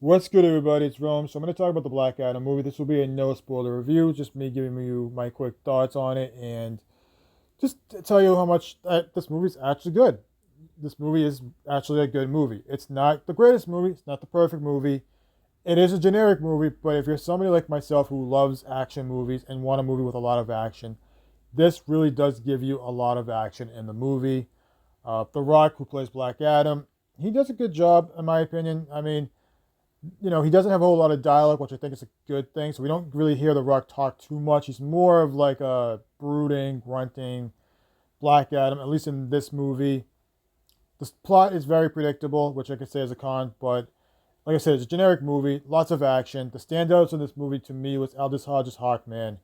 What's good, everybody? It's Rome. So I'm going to talk about the Black Adam movie. This will be a no spoiler review, just me giving you my quick thoughts on it and just to tell you how much this movie is actually good. This movie is actually a good movie. It's not the greatest movie. It's not the perfect movie. It is a generic movie, but if you're somebody like myself who loves action movies and want a movie with a lot of action, this really does give you a lot of action in the movie. The Rock, who plays Black Adam, he does a good job, in my opinion. I mean, he doesn't have a whole lot of dialogue, which I think is a good thing. So we don't really hear The Rock talk too much. He's more of like a brooding, grunting Black Adam, at least in this movie. The plot is very predictable, which I could say is a con, but like I said, it's a generic movie, lots of action. The standouts in this movie to me was Aldous Hodges' Hawkman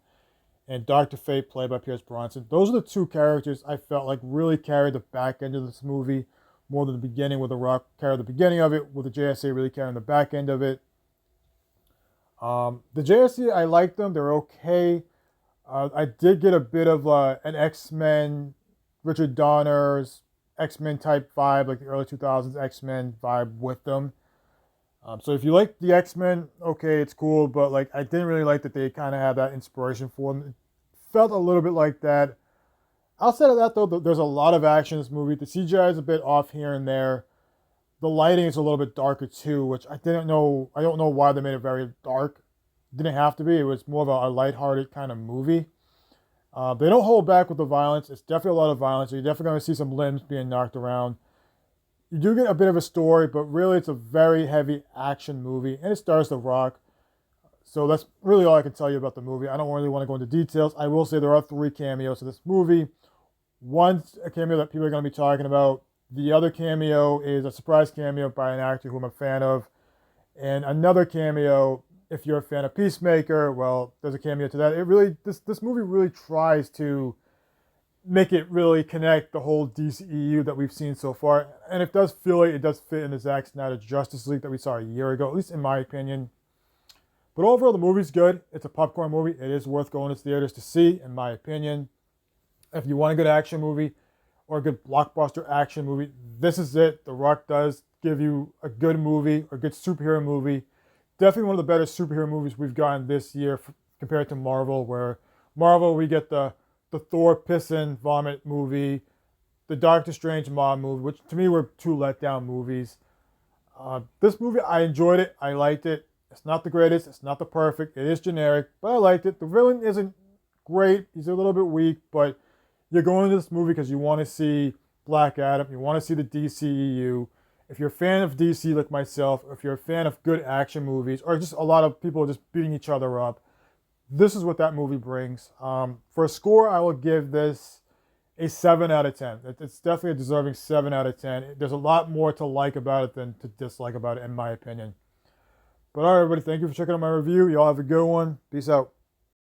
and Dr. Fate, played by Pierce Bronson. Those are the two characters I felt like really carried the back end of this movie more than the beginning, with The Rock carried the beginning of it, with the JSA really carrying the back end of it. The JSA, I liked them. They're okay. I did get a bit of an X-Men, Richard Donner's X-Men type vibe, like the early 2000s X-Men vibe with them. So if you like the X-Men, okay, it's cool, but like I didn't really like that they kind of had that inspiration for them. It felt a little bit like that. Outside of that, though, there's a lot of action in this movie. The CGI is a bit off here and there. The lighting is a little bit darker too, which I didn't know. I don't know why they made it very dark. Didn't have to be. It was more of a lighthearted kind of movie. They don't hold back with the violence. It's definitely a lot of violence. So you're definitely going to see some limbs being knocked around. You do get a bit of a story, but really it's a very heavy action movie, and it stars The Rock. So that's really all I can tell you about the movie. I don't really want to go into details. I will say there are 3 cameos in this movie. One's a cameo that people are going to be talking about. The other cameo is a surprise cameo by an actor who I'm a fan of. And another cameo, if you're a fan of Peacemaker, well, there's a cameo to that. This movie really tries to make it really connect the whole DCEU that we've seen so far. And it does feel like it does fit in the Zack Snyder Justice League that we saw a year ago, at least in my opinion. But overall, the movie's good. It's a popcorn movie. It is worth going to theaters to see, in my opinion. If you want a good action movie or a good blockbuster action movie, this is it. The Rock does give you a good movie, a good superhero movie. Definitely one of the better superhero movies we've gotten this year compared to Marvel, where Marvel, we get the Thor piss and vomit movie, the Doctor Strange mob movie, which to me were 2 letdown movies. This movie, I enjoyed it. I liked it. It's not the greatest. It's not the perfect. It is generic, but I liked it. The villain isn't great. He's a little bit weak, but you're going to this movie because you want to see Black Adam. You want to see the DCEU. If you're a fan of DC like myself, if you're a fan of good action movies, or just a lot of people just beating each other up, this is what that movie brings. For a score, I will give this a 7 out of 10. It's definitely a deserving 7 out of 10. There's a lot more to like about it than to dislike about it, in my opinion. But all right, everybody, thank you for checking out my review. Y'all have a good one. Peace out.